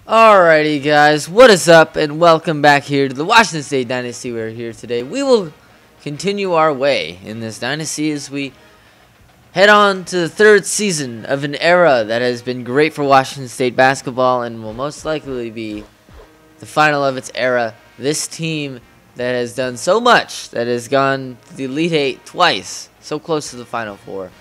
Alrighty guys, what is up and welcome back here to the Washington State Dynasty. We're here today. We will continue our way in this dynasty as we head on to the third season of an era that has been great for Washington State basketball and will most likely be the final of its era. This team that has done so much, that has gone to the Elite Eight twice, so close to the Final Four.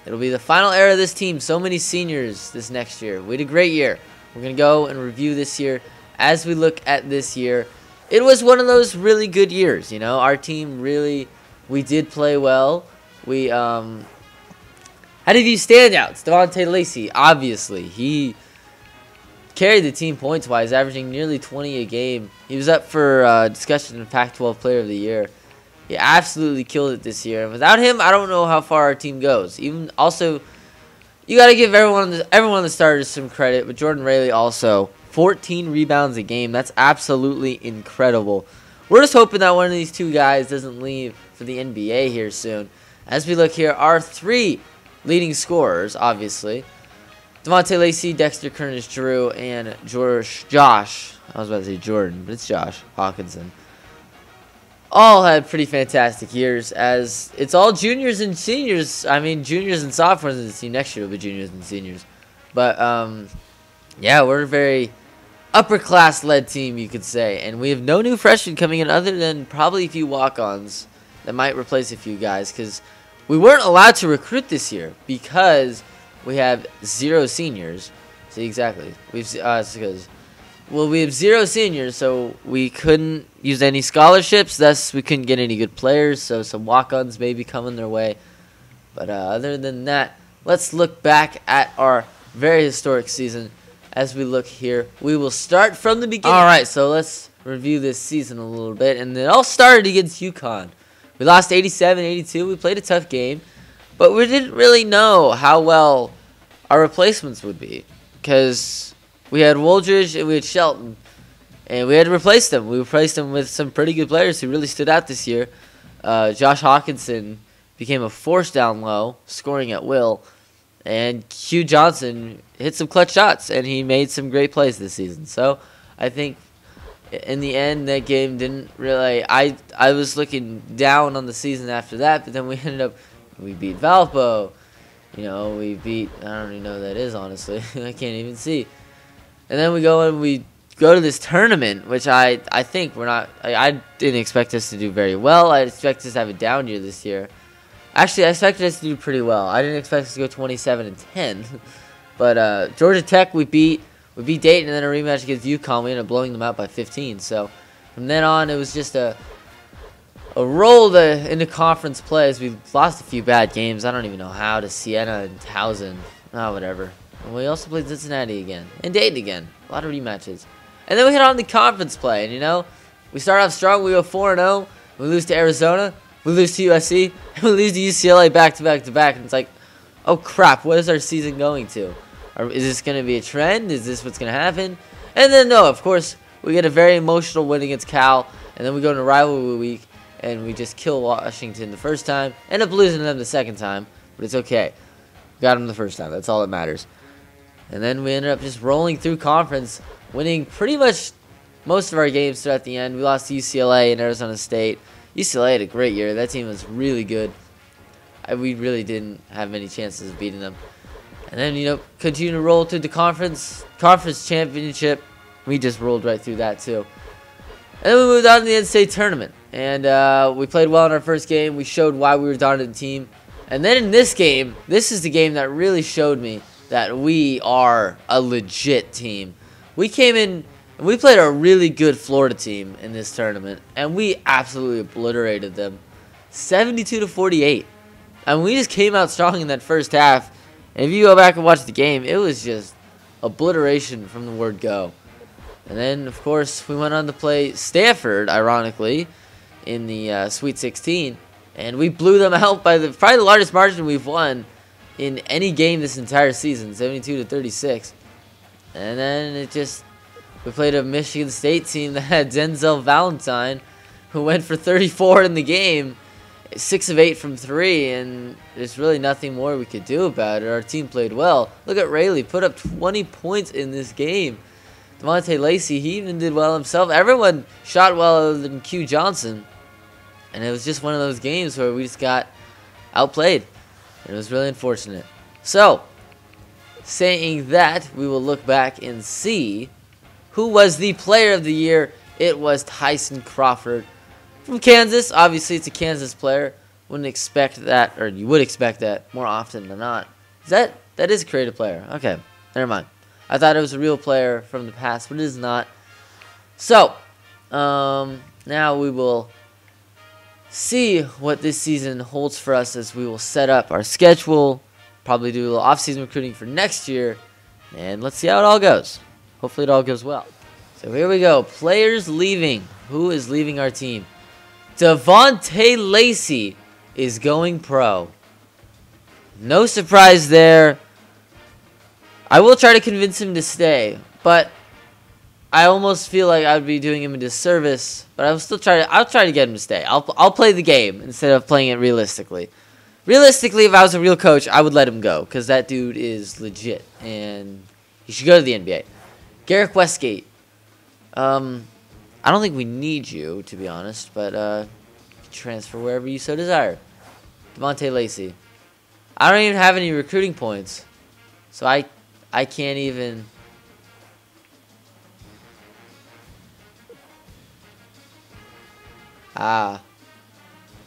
It'll be the final era of this team. So many seniors this next year. We had a great year. We're going to go and review this year. As we look at this year, it was one of those really good years. You know, our team really, we did play well. We had a few standouts. Devontae Lacey, obviously. He carried the team points-wise, averaging nearly 20 a game. He was up for discussion in Pac-12 Player of the Year. He absolutely killed it this year. And without him, I don't know how far our team goes. Even also, you got to give everyone on the starters some credit. But Jordan Rayleigh also, 14 rebounds a game. That's absolutely incredible. We're just hoping that one of these two guys doesn't leave for the NBA here soon. As we look here, our three leading scorers, obviously, Devontae Lacey, Dexter Curtis Drew, and Josh. I was about to say Jordan, but it's Josh Hawkinson. All had pretty fantastic years, as it's all juniors and seniors. I mean, juniors and sophomores in the team. Next year will be juniors and seniors. But, yeah, we're a very upper-class-led team, you could say. And we have no new freshmen coming in other than probably a few walk-ons that might replace a few guys. Because we weren't allowed to recruit this year because we have 0 seniors. See, exactly. We have 0 seniors, so we couldn't use any scholarships. Thus, we couldn't get any good players, so some walk-ons may be coming their way. But other than that, let's look back at our very historic season. As we look here, we will start from the beginning. All right, so let's review this season a little bit. And it all started against UConn. We lost 87-82. We played a tough game, but we didn't really know how well our replacements would be because we had Wooldridge and we had Shelton, and we had to replace them. We replaced them with some pretty good players who really stood out this year. Josh Hawkinson became a force down low, scoring at will, and Q Johnson hit some clutch shots, and he made some great plays this season. So I think in the end, that game didn't really. I was looking down on the season after that, but then we beat Valpo. You know, we beat. I don't even know who that is, honestly. I can't even see. And then we go to this tournament, which I think we're not. I didn't expect us to do very well. I expect us to have a down year this year. Actually, I expected us to do pretty well. I didn't expect us to go 27-10. But Georgia Tech we beat Dayton, and then a rematch against UConn. We ended up blowing them out by 15. So from then on, it was just a roll into conference play as we lost a few bad games. I don't even know how, to Siena and Towson. Whatever. And we also played Cincinnati again. And Dayton again. A lot of rematches. And then we hit on the conference play. And, you know, we start off strong. We go 4-0. We lose to Arizona. We lose to USC. And we lose to UCLA back-to-back-to-back. And it's like, oh, crap. What is our season going to? Is this going to be a trend? Is this what's going to happen? And then, no, of course, we get a very emotional win against Cal. And then we go into rivalry week. And we just kill Washington the first time. End up losing to them the second time. But it's okay. We got them the first time. That's all that matters. And then we ended up just rolling through conference, winning pretty much most of our games throughout the end. We lost to UCLA and Arizona State. UCLA had a great year. That team was really good. We really didn't have many chances of beating them. And then, you know, continue to roll through the conference championship. We just rolled right through that too. And then we moved on to the NCAA tournament. And we played well in our first game. We showed why we were a dominant team. And then in this game, this is the game that really showed me that we are a legit team. We came in and we played a really good Florida team in this tournament, and we absolutely obliterated them, 72-48. And we just came out strong in that first half. And if you go back and watch the game, it was just obliteration from the word go. And then, of course, we went on to play Stanford, ironically, in the Sweet 16, and we blew them out by probably the largest margin we've won in any game this entire season, 72-36. And then we played a Michigan State team that had Denzel Valentine, who went for 34 in the game, 6 of 8 from 3, and there's really nothing more we could do about it. Our team played well. Look at Rayleigh, put up 20 points in this game. Devontae Lacey, he even did well himself. Everyone shot well other than Q Johnson. And it was just one of those games where we just got outplayed. It was really unfortunate. So, saying that, we will look back and see who was the player of the year. It was Tyson Crawford from Kansas. Obviously, it's a Kansas player. Wouldn't expect that, or you would expect that more often than not. That is a creative player. Okay, never mind. I thought it was a real player from the past, but it is not. So, now we will see what this season holds for us as we will set up our schedule, probably do a little off-season recruiting for next year, and let's see how it all goes. Hopefully it all goes well. So here we go. Players leaving. Who is leaving our team? Devontae Lacey is going pro. No surprise there. I will try to convince him to stay, but I almost feel like I would be doing him a disservice. But I'll try to get him to stay. I'll play the game instead of playing it realistically. Realistically, if I was a real coach, I would let him go because that dude is legit and he should go to the NBA. Garrick Westgate. I don't think we need you, to be honest, but transfer wherever you so desire. Devontae Lacey. I don't even have any recruiting points, so I can't even.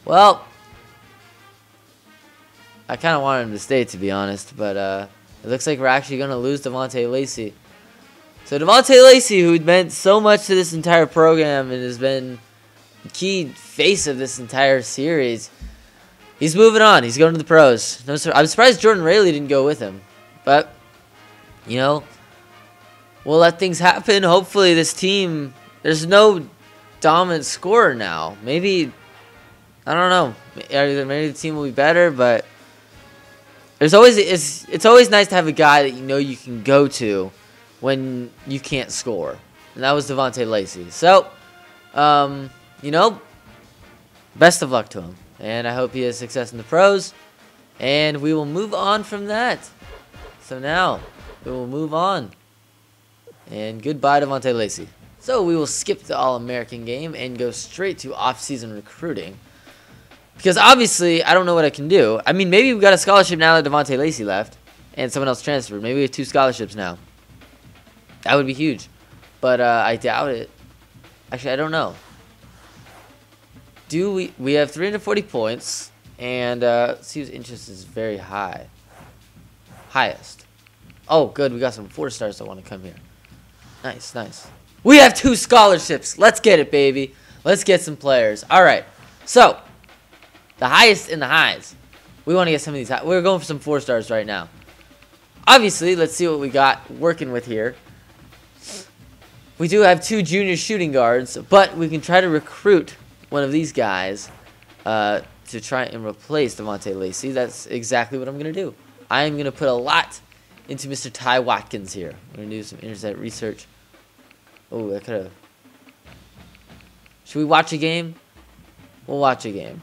Well, I kind of wanted him to stay, to be honest, but it looks like we're actually going to lose Devontae Lacey. So Devontae Lacey, who meant so much to this entire program and has been the key face of this entire series, he's moving on. He's going to the pros. No, I'm surprised Jordan Rayleigh didn't go with him, but you know, we'll let things happen. Hopefully, this team, there's no dominant scorer now. Maybe, I don't know. Maybe the team will be better, but it's always nice to have a guy that you know you can go to when you can't score. And that was Devontae Lacey. So, you know, best of luck to him. And I hope he has success in the pros. And we will move on from that. So now, we will move on. And goodbye, Devontae Lacey. So we will skip the All-American game and go straight to off-season recruiting. Because obviously, I don't know what I can do. I mean, maybe we got a scholarship now that Devontae Lacey left. And someone else transferred. Maybe we have 2 scholarships now. That would be huge. But I doubt it. Actually, I don't know. We have 340 points. And let's see whose interest is very high. Highest. Oh, good. We got some 4-stars that want to come here. Nice, nice. We have 2 scholarships. Let's get it, baby. Let's get some players. All right. So, the highest in the highs. We want to get some of these high. We're going for some 4-stars right now. Obviously, let's see what we got working with here. We do have 2 junior shooting guards, but we can try to recruit one of these guys to try and replace Devontae Lacey. That's exactly what I'm going to do. I am going to put a lot into Mr. Ty Watkins here. I'm going to do some internet research. Oh, I could have. Should we watch a game? We'll watch a game.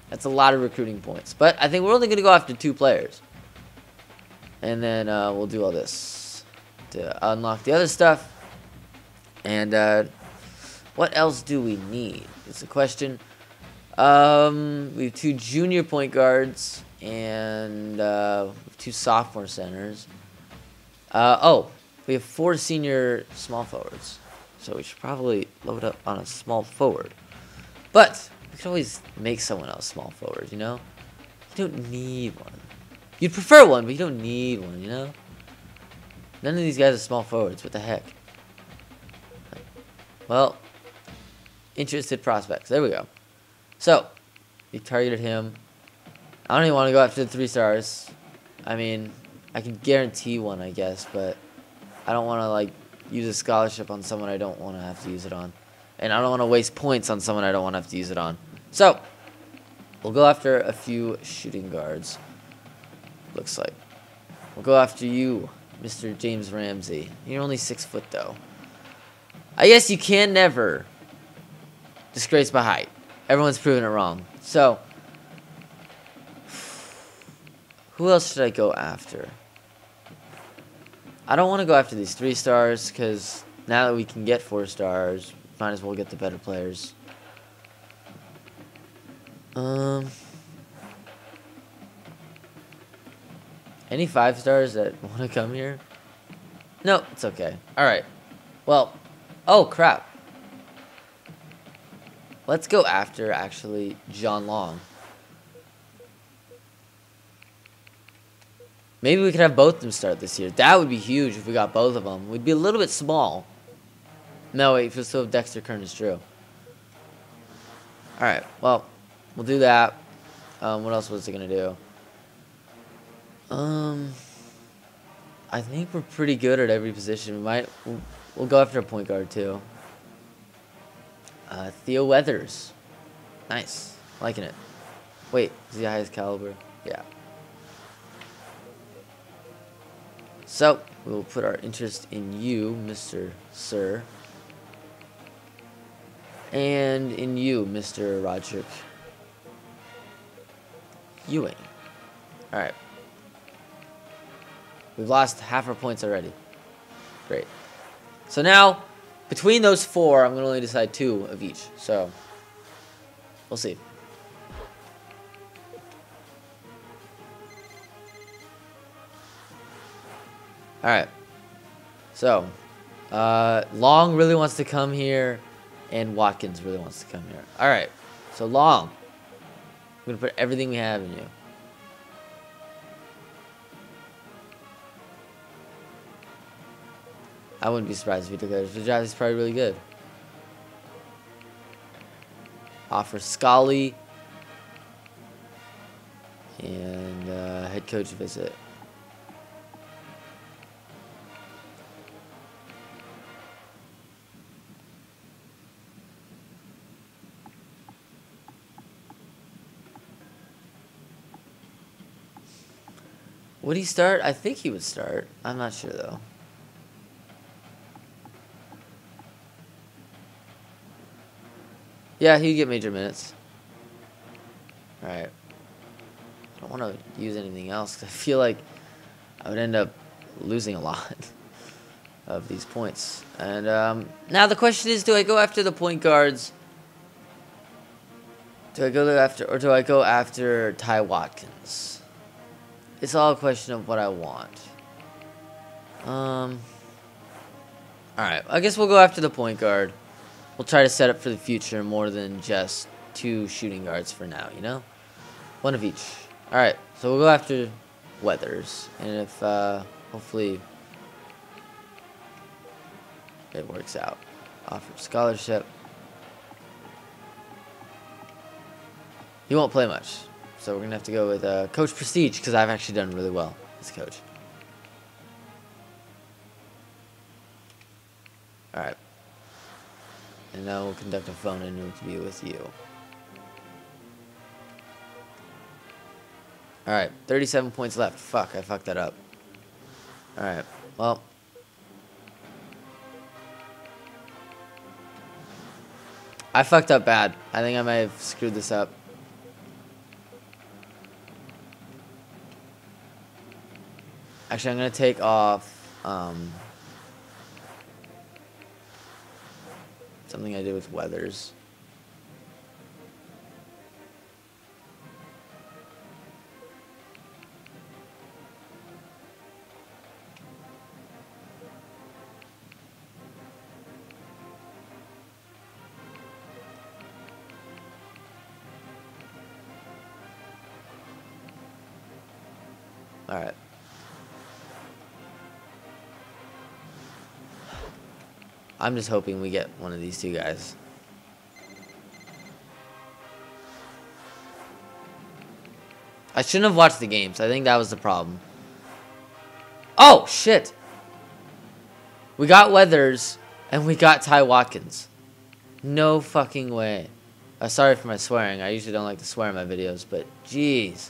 That's a lot of recruiting points. But I think we're only going to go after 2 players. And then we'll do all this to unlock the other stuff. And what else do we need? It's a question. We have 2 junior point guards and 2 sophomore centers. We have 4 senior small forwards. So we should probably load up on a small forward. But we could always make someone else small forward, you know? You don't need one. You'd prefer one, but you don't need one, you know? None of these guys are small forwards. What the heck? Well, interested prospects. There we go. So, we targeted him. I don't even want to go after the 3 stars. I mean, I can guarantee one, I guess, but I don't want to, like, use a scholarship on someone I don't want to have to use it on. And I don't want to waste points on someone I don't want to have to use it on. So, we'll go after a few shooting guards. Looks like. We'll go after you, Mr. James Ramsey. You're only 6 foot, though. I guess you can never disgrace my height. Everyone's proven it wrong. So, Who else should I go after? I don't want to go after these 3 stars because now that we can get 4 stars, might as well get the better players. Any 5 stars that want to come here? No, it's okay. Alright. Well, oh crap. Let's go after, actually, John Long. Maybe we could have both of them start this year. That would be huge if we got both of them. We'd be a little bit small. No, wait, if we still have Dexter Curtis Drew. Alright, well, we'll do that. What else was it going to do? I think we're pretty good at every position. We'll go after a point guard, too. Theo Weathers. Nice. Liking it. Wait, is he the highest caliber? Yeah. So, we will put our interest in you, Mr. Sir. And in you, Mr. Roderick Ewing. Alright. We've lost half our points already. Great. So now, between those 4, I'm going to only decide 2 of each. So, we'll see. Alright. So, Long really wants to come here, and Watkins really wants to come here. Alright. So, Long. I'm going to put everything we have in you. I wouldn't be surprised if he took it. The draft is probably really good. Offer Scully. And head coach visit. Would he start? I think he would start. I'm not sure, though. Yeah, he'd get major minutes. Alright. I don't want to use anything else because I feel like I would end up losing a lot of these points. And now the question is, do I go after the point guards? Do I go after Ty Watkins? It's all a question of what I want. Alright, I guess we'll go after the point guard. We'll try to set up for the future more than just 2 shooting guards for now, you know? 1 of each. Alright, so we'll go after Weathers. And if, hopefully, it works out. Offer scholarship. He won't play much. So we're going to have to go with Coach Prestige because I've actually done really well as coach. Alright. And now we'll conduct a phone interview with you. Alright, 37 points left. Fuck, I fucked that up. Alright, well. I fucked up bad. I think I might have screwed this up. Actually, I'm going to take off something I did with Weathers. All right. I'm just hoping we get one of these 2 guys. I shouldn't have watched the games. I think that was the problem. Oh, shit. We got Weathers, and we got Ty Watkins. No fucking way. Sorry for my swearing. I usually don't like to swear in my videos, but jeez.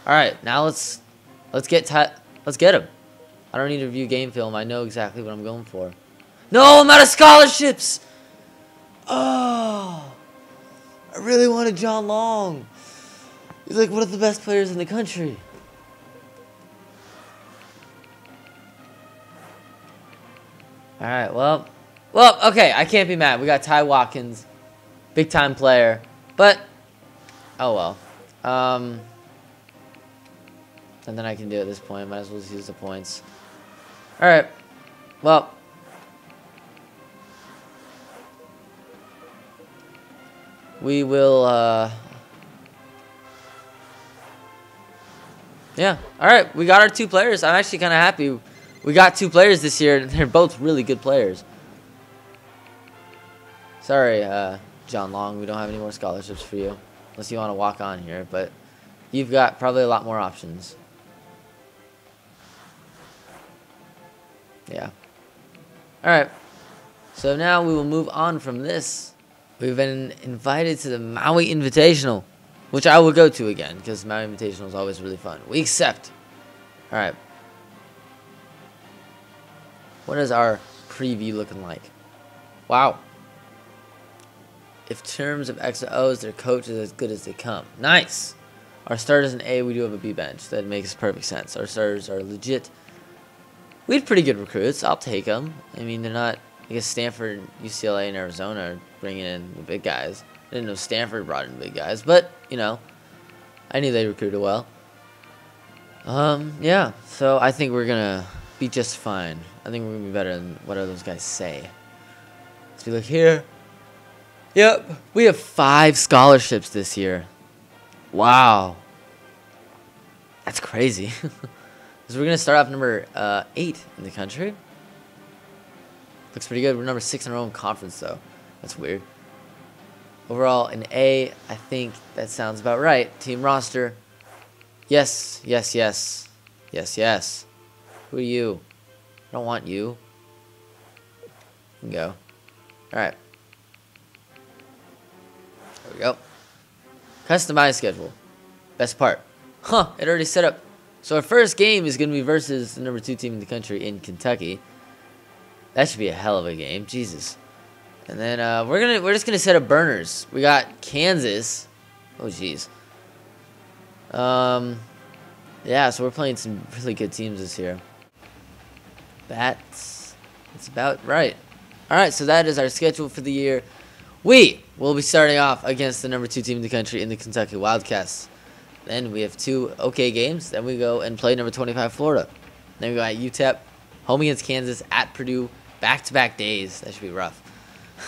All right, now let's get him. I don't need to review game film. I know exactly what I'm going for. No, I'm out of scholarships. Oh, I really wanted John Long. He's like one of the best players in the country. All right, well, okay, I can't be mad. We got Ty Watkins, big time player, but oh well. Nothing I can do at this point. Might as well just use the points. All right, well. We will, yeah. All right, we got our 2 players. I'm actually kind of happy. We got 2 players this year, and they're both really good players. Sorry, John Long, we don't have any more scholarships for you, unless you want to walk on here, but you've got probably a lot more options. Yeah. All right, so now we will move on from this. We've been invited to the Maui Invitational, which I will go to again, because Maui Invitational is always really fun. We accept. All right. What is our preview looking like? Wow. If terms of X and O's, their coach is as good as they come. Nice. Our starters in A, we do have a B bench. That makes perfect sense. Our starters are legit. We had pretty good recruits. I'll take them. I mean, they're not... I guess Stanford, UCLA, and Arizona are bringing in the big guys. I didn't know Stanford brought in big guys, but, you know, I knew they recruited well. Yeah, so I think we're going to be just fine. I think we're going to be better than what those guys say. Let's be like here. Yep, we have 5 scholarships this year. Wow. That's crazy. So we're going to start off number 8 in the country. Looks pretty good. We're number 6 in our own conference, though. That's weird. Overall, in A, I think that sounds about right. Team roster. Yes, yes, yes. Yes, yes. Who are you? I don't want you. You can go. All right. There we go. Customize schedule. Best part. Huh, it already set up. So our first game is going to be versus the number 2 team in the country in Kentucky. That should be a hell of a game, Jesus. And then we're just gonna set up burners. We got Kansas. Oh jeez. Yeah, so we're playing some really good teams this year. That's about right. All right, so that is our schedule for the year. We will be starting off against the number 2 team in the country in the Kentucky Wildcats. Then we have 2 okay games. Then we go and play number 25 Florida. Then we go at UTEP, home against Kansas, at Purdue. Back-to-back days. That should be rough.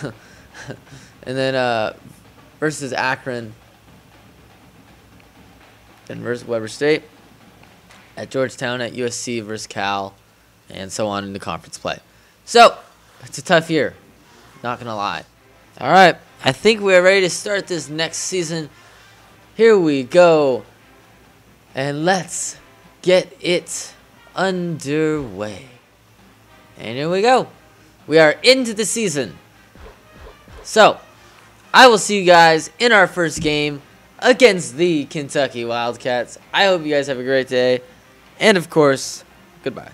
And then versus Akron. Then versus Weber State. At Georgetown, at USC versus Cal. And so on in the conference play. So, it's a tough year. Not going to lie. All right. I think we're ready to start this next season. Here we go. And let's get it underway. And here we go. We are into the season. So, I will see you guys in our first game against the Kentucky Wildcats. I hope you guys have a great day. And, of course, goodbye.